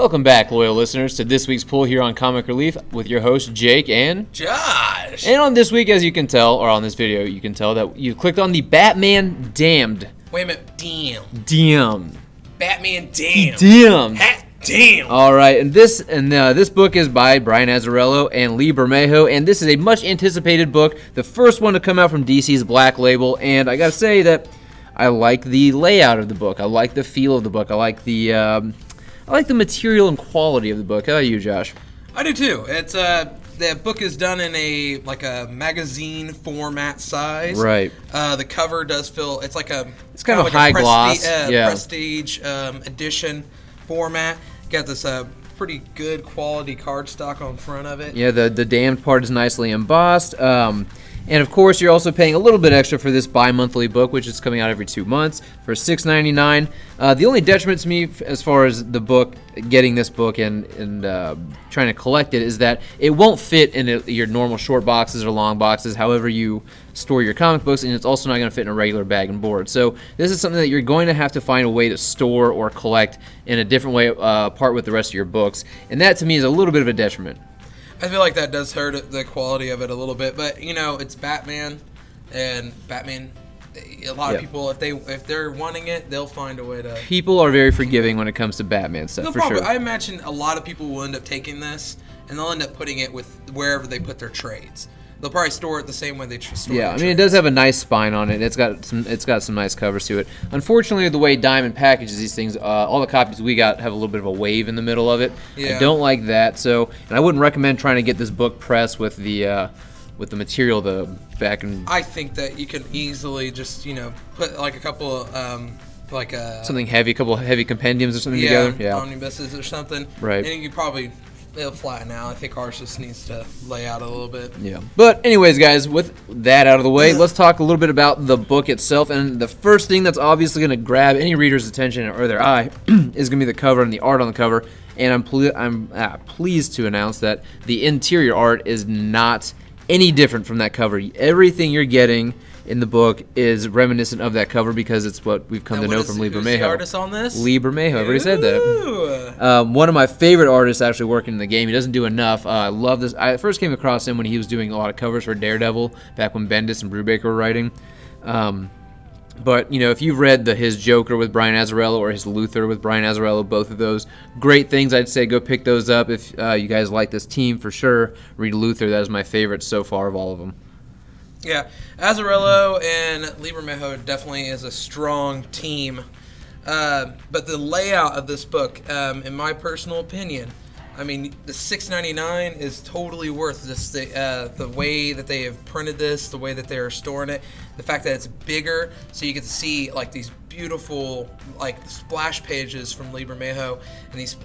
Welcome back, loyal listeners, to this week's Pull here on Comic Relief with your hosts, Jake and Josh. And on this week, as you can tell, or on this video, you can tell that you clicked on the Batman Damned. Wait a minute. Damn. Batman Damned. Damn. Hat damn. All right, and this book is by Brian Azzarello and Lee Bermejo, and this is a much anticipated book, the first one to come out from DC's Black Label, and I gotta say that I like the layout of the book. I like the feel of the book. I like the material and quality of the book. How about you, Josh? I do too. It's the book is done in a magazine format size. Right. The cover does feel it's kind of high gloss, prestige edition format. Got this pretty good quality cardstock on front of it. Yeah, the damned part is nicely embossed. And of course, you're also paying a little bit extra for this bi-monthly book, which is coming out every 2 months for $6.99. The only detriment to me as far as the book, getting this book and trying to collect it, is that it won't fit in your normal short boxes or long boxes, however you store your comic books, and it's also not going to fit in a regular bag and board. So this is something that you're going to have to find a way to store or collect in a different way apart with the rest of your books, and that to me is a little bit of a detriment. I feel like that does hurt the quality of it a little bit, but you know, it's Batman, and Batman. A lot of people, if they're wanting it, they'll find a way to. People are very forgiving when it comes to Batman stuff, sure. I imagine a lot of people will end up taking this, and they'll end up putting it with wherever they put their trades. They'll probably store it the same way they store. Yeah, I mean, it does have a nice spine on it. It's got some nice covers to it. Unfortunately, the way Diamond packages these things, all the copies we got have a little bit of a wave in the middle of it. Yeah. I don't like that. So, and I wouldn't recommend trying to get this book pressed with the material the back and. I think that you can easily just put like a couple something heavy, a couple of heavy compendiums or something together. Yeah, omnibuses or something. Right. And you probably. It'll flatten out. I think ours just needs to lay out a little bit. Yeah. But anyways, guys, with that out of the way, let's talk a little bit about the book itself. And the first thing that's obviously going to grab any reader's attention or their eye is going to be the cover and the art on the cover. And I'm pleased to announce that the interior art is not any different from that cover. Everything you're getting in the book is reminiscent of that cover because it's what we've come to know from Lee Bermejo. Who's the artist on this? Lee Bermejo. I already said that. One of my favorite artists actually working in the game. He doesn't do enough. I love this. I first came across him when he was doing a lot of covers for Daredevil back when Bendis and Brubaker were writing. But if you've read his Joker with Brian Azzarello or his Luthor with Brian Azzarello, both of those great things, I'd say go pick those up if you guys like this team for sure. Read Luthor. That is my favorite so far of all of them. Yeah, Azzarello and Lee Bermejo definitely is a strong team. But the layout of this book, in my personal opinion, I mean, the $6.99 is totally worth this. The way that they have printed this, the way that they are storing it, the fact that it's bigger, so you get to see like these beautiful splash pages from Lee Bermejo, and these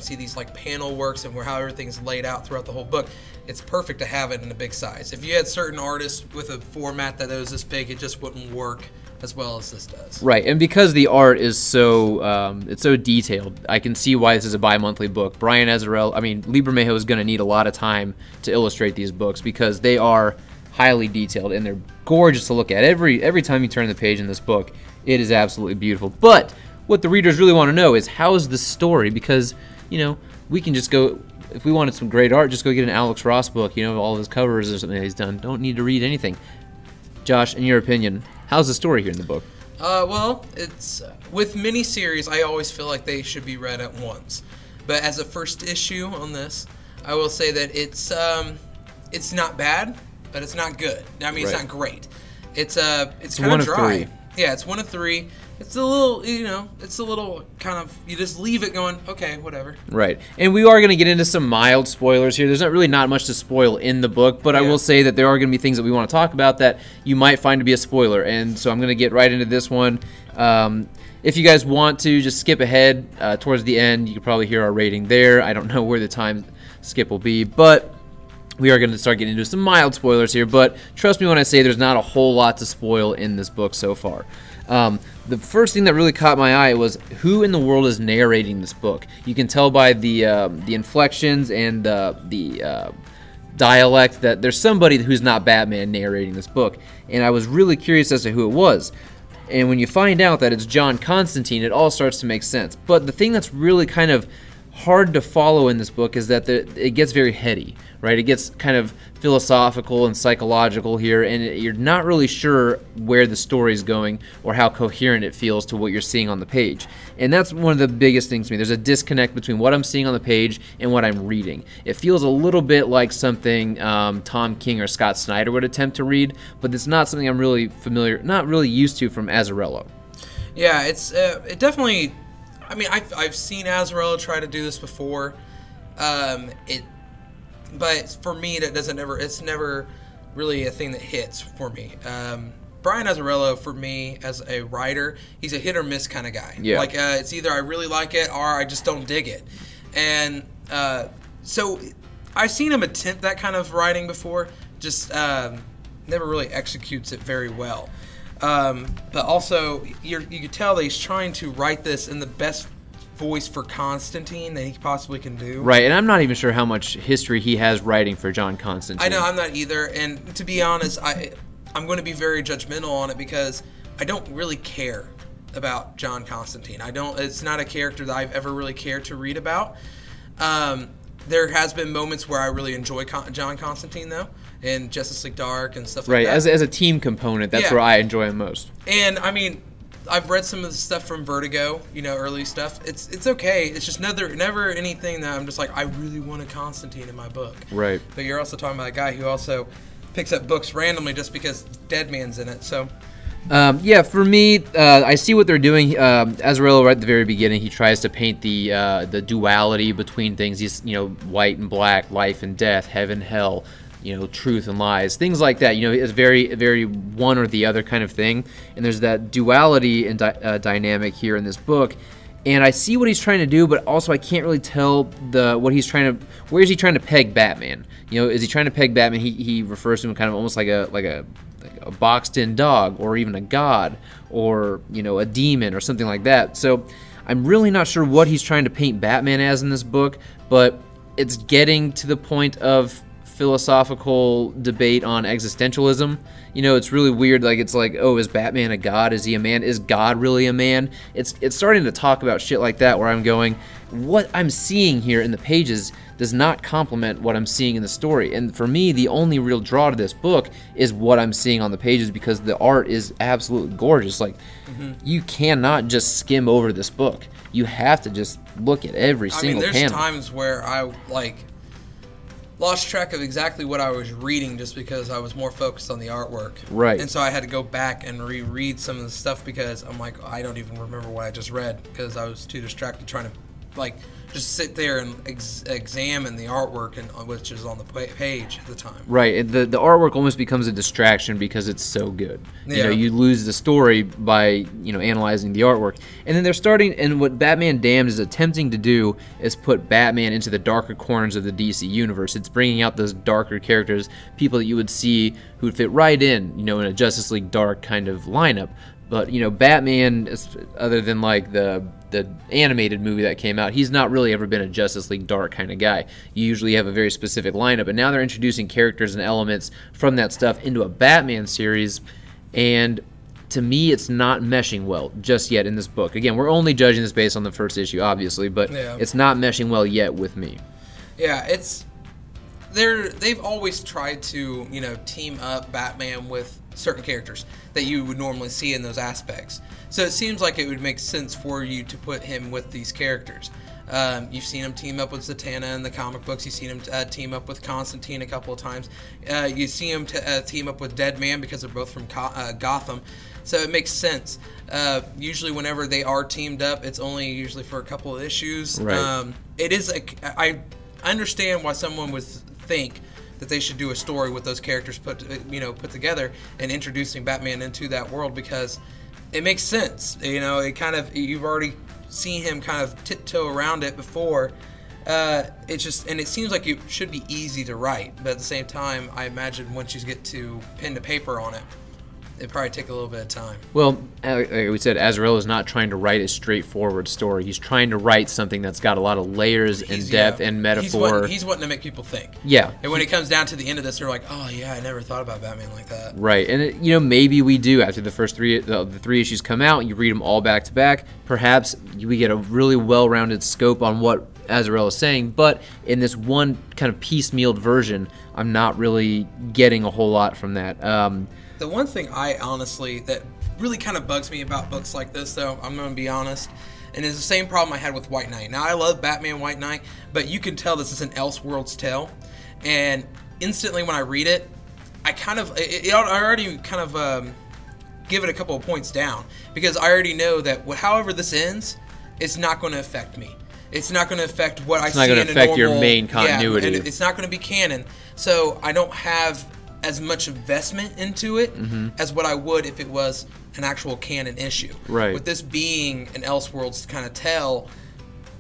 see these panel works and how everything's laid out throughout the whole book. It's perfect to have it in a big size. If you had certain artists with a format that was this big, it just wouldn't work as well as this does. Right, and because the art is so it's so detailed, I can see why this is a bi-monthly book. Brian Azzarello, Lee Bermejo is going to need a lot of time to illustrate these books because they are highly detailed and they're gorgeous to look at. Every time you turn the page in this book, it is absolutely beautiful. But what the readers really want to know is how is the story? Because we can just go. If we wanted some great art, just go get an Alex Ross book, all of his covers or something that he's done. Don't need to read anything. Josh, in your opinion, how's the story here in the book? Well, it's with miniseries, I always feel like they should be read at once. But as a first issue on this, I will say that it's not bad, but it's not good. It's not great. It's kind of dry. Yeah, it's 1 of 3. It's a little, kind of, you just leave it going, okay, whatever. Right. And we are going to get into some mild spoilers here. There's not much to spoil in the book, but I will say that there are going to be things that we want to talk about that you might find to be a spoiler. And so I'm going to get right into this one. If you guys want to, just skip ahead towards the end. You can probably hear our rating there. I don't know where the time skip will be, but we are going to start getting into some mild spoilers here. But trust me when I say there's not a whole lot to spoil in this book so far. The first thing that really caught my eye was who in the world is narrating this book. You can tell by the inflections and the dialect that there's somebody who's not Batman narrating this book, and I was really curious as to who it was. And when you find out that it's John Constantine, it all starts to make sense. But the thing that's really kind of hard to follow in this book is that it gets very heady, right? It gets kind of philosophical and psychological here, and you're not really sure where the story is going or how coherent it feels to what you're seeing on the page. And that's one of the biggest things to me. There's a disconnect between what I'm seeing on the page and what I'm reading. It feels a little bit like something Tom King or Scott Snyder would attempt to read, but it's not something I'm really not really used to from Azzarello. Yeah, it definitely. I mean, I've seen Azzarello try to do this before. But for me, it's never really a thing that hits for me. Brian Azzarello, for me, as a writer, he's a hit or miss kind of guy. Yeah. Like, it's either I really like it or I just don't dig it. And so I've seen him attempt that kind of writing before, just never really executes it very well. But also, you can tell that he's trying to write this in the best voice for Constantine that he possibly can do. Right, and I'm not even sure how much history he has writing for John Constantine. I know, I'm not either. And to be honest, I'm going to be very judgmental on it because I don't really care about John Constantine. It's not a character that I've ever really cared to read about. There has been moments where I really enjoy John Constantine, though, in Justice League Dark and stuff like that. Right, as a team component, that's where I enjoy him most. And, I mean, I've read some of the stuff from Vertigo, early stuff. It's okay. It's just never anything that I'm just like, I really want a Constantine in my book. Right. But you're also talking about a guy who also picks up books randomly just because Dead Man's in it, so... Yeah, for me, I see what they're doing. Azzarello, right at the very beginning, he tries to paint the duality between things. He's, white and black, life and death, heaven, hell, truth and lies, things like that. It's very, very one or the other kind of thing. And there's that duality and dynamic here in this book. And I see what he's trying to do, but also I can't really tell where is he trying to peg Batman? Is he trying to peg Batman? He refers to him kind of almost like a boxed-in dog, or even a god, or a demon, or something like that. So I'm really not sure what he's trying to paint Batman as in this book, but it's getting to the point of philosophical debate on existentialism. It's really weird. It's like, oh, is Batman a god? Is he a man? Is God really a man? It's starting to talk about shit like that, where I'm going, what I'm seeing here in the pages does not complement what I'm seeing in the story. And for me, the only real draw to this book is what I'm seeing on the pages, because the art is absolutely gorgeous. You cannot just skim over this book. You have to just look at every single panel. There's times where I lost track of exactly what I was reading just because I was more focused on the artwork. Right. And so I had to go back and reread some of the stuff because I'm like, I don't even remember what I just read because I was too distracted trying to just sit there and examine the artwork which is on the page at the time. Right. The artwork almost becomes a distraction because it's so good. Yeah. You lose the story by analyzing the artwork. And then they're starting, and what Batman Damned is attempting to do is put Batman into the darker corners of the DC universe. It's bringing out those darker characters, people that you would see who would fit right in a Justice League Dark kind of lineup. But Batman, other than the animated movie that came out, he's not really ever been a Justice League Dark kind of guy. You usually have a very specific lineup, and now they're introducing characters and elements from that stuff into a Batman series, and to me, it's not meshing well just yet in this book. Again, we're only judging this based on the first issue, obviously, but it's not meshing well yet with me. Yeah, they've always tried to team up Batman with certain characters that you would normally see in those aspects. So it seems like it would make sense for you to put him with these characters. You've seen him team up with Zatanna in the comic books. You've seen him team up with Constantine a couple of times. You see him team up with Deadman because they're both from Gotham. So it makes sense. Usually whenever they are teamed up, it's only usually for a couple of issues. Right. I understand why someone would think that they should do a story with those characters put together and introducing Batman into that world, because it makes sense. You've already seen him kind of tiptoe around it before. It seems like it should be easy to write, but at the same time, I imagine once you get to pen to paper on it, it'd probably take a little bit of time. Well, like we said, Azzarello is not trying to write a straightforward story. He's trying to write something that's got a lot of layers and depth and metaphor. He's wanting to make people think. Yeah. And when it comes down to the end of this, they're like, oh, yeah, I never thought about Batman like that. Right. And, maybe we do after the first the three issues come out, you read them all back to back. Perhaps we get a really well-rounded scope on what Azzarello is saying, but in this one kind of piecemealed version, I'm not really getting a whole lot from that. The one thing that really kind of bugs me about books like this, though, I'm going to be honest, and it's the same problem I had with White Knight. Now, I love Batman White Knight, but you can tell this is an Elseworlds tale, and instantly when I read it, I already kind of give it a couple of points down, because I already know that however this ends, it's not going to affect me. It's not going to affect what I see in a normal... It's not going to affect your main continuity. Yeah, and it's not going to be canon, so I don't have as much investment into it as what I would if it was an actual canon issue. Right. With this being an Elseworlds kind of tale,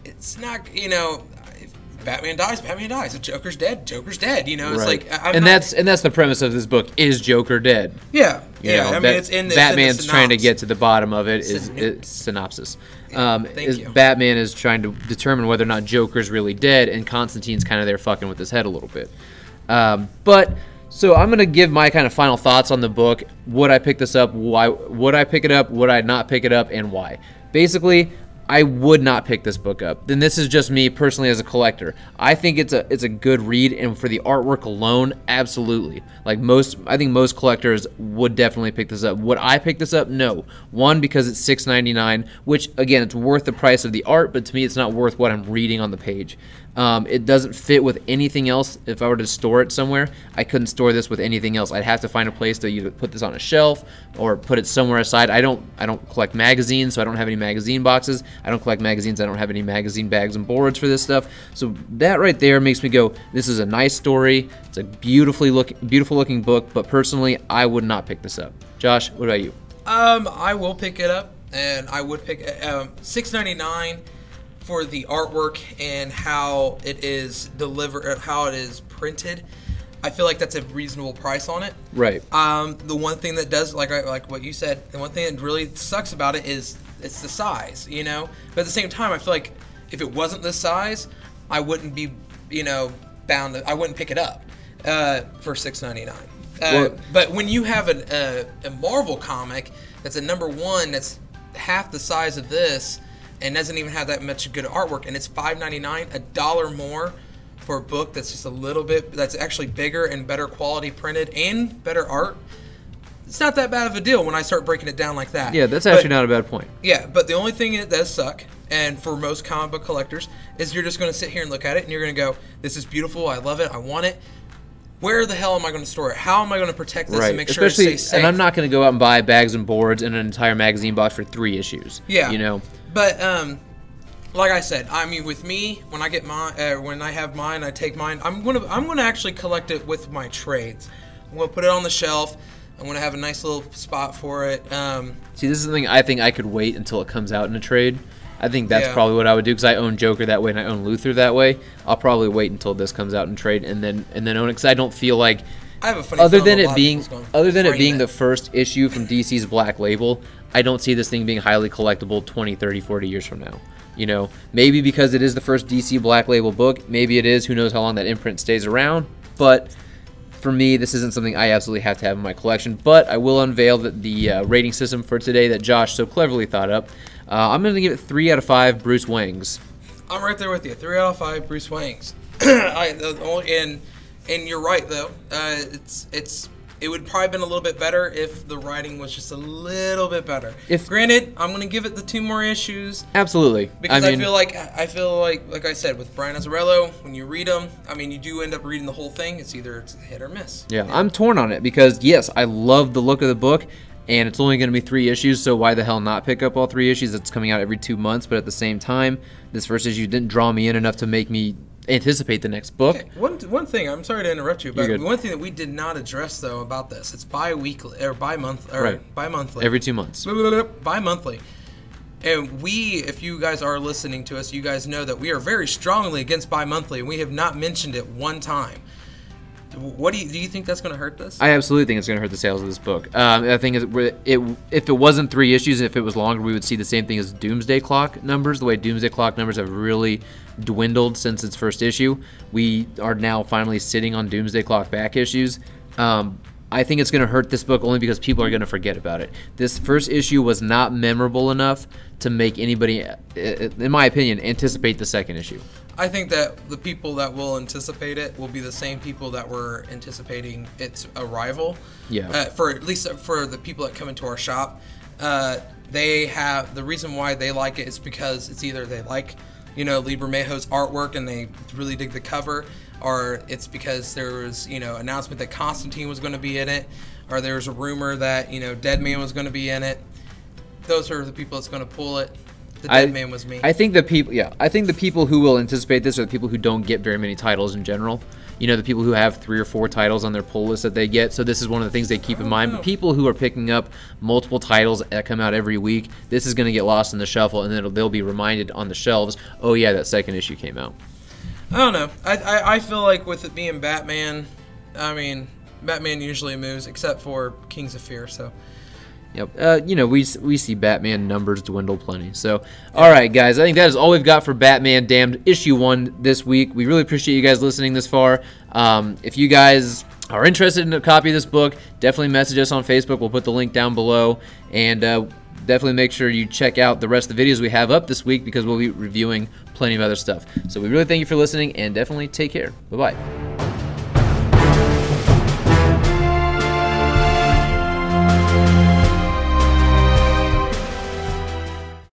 it's not, if Batman dies, if Joker's dead, Joker's dead. It's like, that's the premise of this book, is Joker dead? Yeah. It's in Batman's trying to get to the bottom of it. Synopsis. Batman is trying to determine whether or not Joker's really dead, and Constantine's kind of there fucking with his head a little bit. So I'm going to give my kind of final thoughts on the book. Would I pick this up? Why would I pick it up? Would I not pick it up? And why? Basically, I would not pick this book up. Then this is just me personally as a collector. I think it's a good read, and for the artwork alone, absolutely. I think most collectors would definitely pick this up. Would I pick this up? No. One, because it's $6.99, which again, it's worth the price of the art, but to me, it's not worth what I'm reading on the page. It doesn't fit with anything else. If I were to store it somewhere, I couldn't store this with anything else. I'd have to find a place to either put this on a shelf or put it somewhere aside. I don't collect magazines, so I don't have any magazine boxes. I don't collect magazines. I don't have any magazine bags and boards for this stuff. So that right there makes me go, this is a nice story. It's a beautiful looking book, but personally, I would not pick this up. Josh, what about you? I will pick it up, and I would pick $6.99 for the artwork and how it is delivered, how it is printed. I feel like that's a reasonable price on it. Right. The one thing that does, like what you said, the one thing that really sucks about it is it's the size, But at the same time, I feel like if it wasn't this size, I wouldn't be, bound. I wouldn't pick it up for $6.99. But when you have a Marvel comic that's a #1 that's half the size of this and doesn't even have that much good artwork, and it's $5.99, $1 more for a book that's just a little bit, that's actually bigger and better quality printed and better art, it's not that bad of a deal when I start breaking it down like that. Yeah, that's actually not a bad point. Yeah, but the only thing that does suck, and for most comic book collectors, is you're just going to sit here and look at it, and you're going to go, this is beautiful, I love it, I want it. Where the hell am I going to store it? How am I going to protect this and make sure it stays safe? And I'm not going to go out and buy bags and boards and an entire magazine box for 3 issues. Yeah. But like I said, I mean, with me, when I get when I have mine, I take mine. I'm gonna actually collect it with my trades. I'm gonna put it on the shelf. I'm gonna have a nice little spot for it. See, this is something I think I could wait until it comes out in a trade. I think that's probably what I would do, because I own Joker that way and I own Luthor that way. I'll probably wait until this comes out in trade and then own it, because I don't feel like, I have a funny other than it being the first issue from DC's Black Label, I don't see this thing being highly collectible 20, 30, 40 years from now. Maybe because it is the first DC Black Label book. Maybe it is. Who knows how long that imprint stays around. But for me, this isn't something I absolutely have to have in my collection. But I will unveil the rating system for today that Josh so cleverly thought up. I'm going to give it 3 out of 5 Bruce Wangs. I'm right there with you. 3 out of 5 Bruce Wangs. And you're right, though. It would probably been a little bit better if the writing was just a little bit better. Granted, I'm going to give it the 2 more issues. Absolutely. Because I feel like I said, with Brian Azzarello, when you read them, I mean, you do end up reading the whole thing. It's either a hit or miss. Yeah, I'm torn on it because, yes, I love the look of the book, and it's only going to be 3 issues, so why the hell not pick up all 3 issues? It's coming out every 2 months, but at the same time, this first issue didn't draw me in enough to make me anticipate the next book. Okay. One thing, I'm sorry to interrupt you, but one thing that we did not address though about this, it's bi-weekly or bi-monthly. Every 2 months. Bi-monthly. And if you guys are listening to us, you guys know that we are very strongly against bi-monthly, and we have not mentioned it one time. What do you think that's going to hurt this? I absolutely think it's going to hurt the sales of this book. I think if it wasn't 3 issues, if it was longer, we would see the same thing as Doomsday Clock numbers. The way Doomsday Clock numbers have really dwindled since its first issue. We are now finally sitting on Doomsday Clock back issues. I think it's going to hurt this book only because people are going to forget about it. This first issue was not memorable enough to make anybody, in my opinion, anticipate the second issue. I think that the people that will anticipate it will be the same people that were anticipating its arrival. Yeah. For at least for the people that come into our shop, they have the reason why they like it is because it's either they like, Lee Bermejo's artwork and they really dig the cover, or it's because there was, announcement that Constantine was going to be in it, or there was a rumor that, Dead Man was going to be in it. Those are the people that's going to pull it. The Dead Man was me. I think the people who will anticipate this are the people who don't get very many titles in general. The people who have 3 or 4 titles on their pull list that they get. So this is one of the things they keep in mind. But people who are picking up multiple titles that come out every week, this is going to get lost in the shuffle, and then they'll be reminded on the shelves, oh yeah, that second issue came out. I don't know. I feel like with it being Batman, Batman usually moves, except for Kings of Fear, so... Yep. We see Batman numbers dwindle plenty. So, all right, guys, I think that is all we've got for Batman Damned issue 1 this week. We really appreciate you guys listening this far. If you guys are interested in a copy of this book, definitely message us on Facebook. We'll put the link down below. And definitely make sure you check out the rest of the videos we have up this week because we'll be reviewing plenty of other stuff. So we really thank you for listening, and definitely take care. Bye-bye.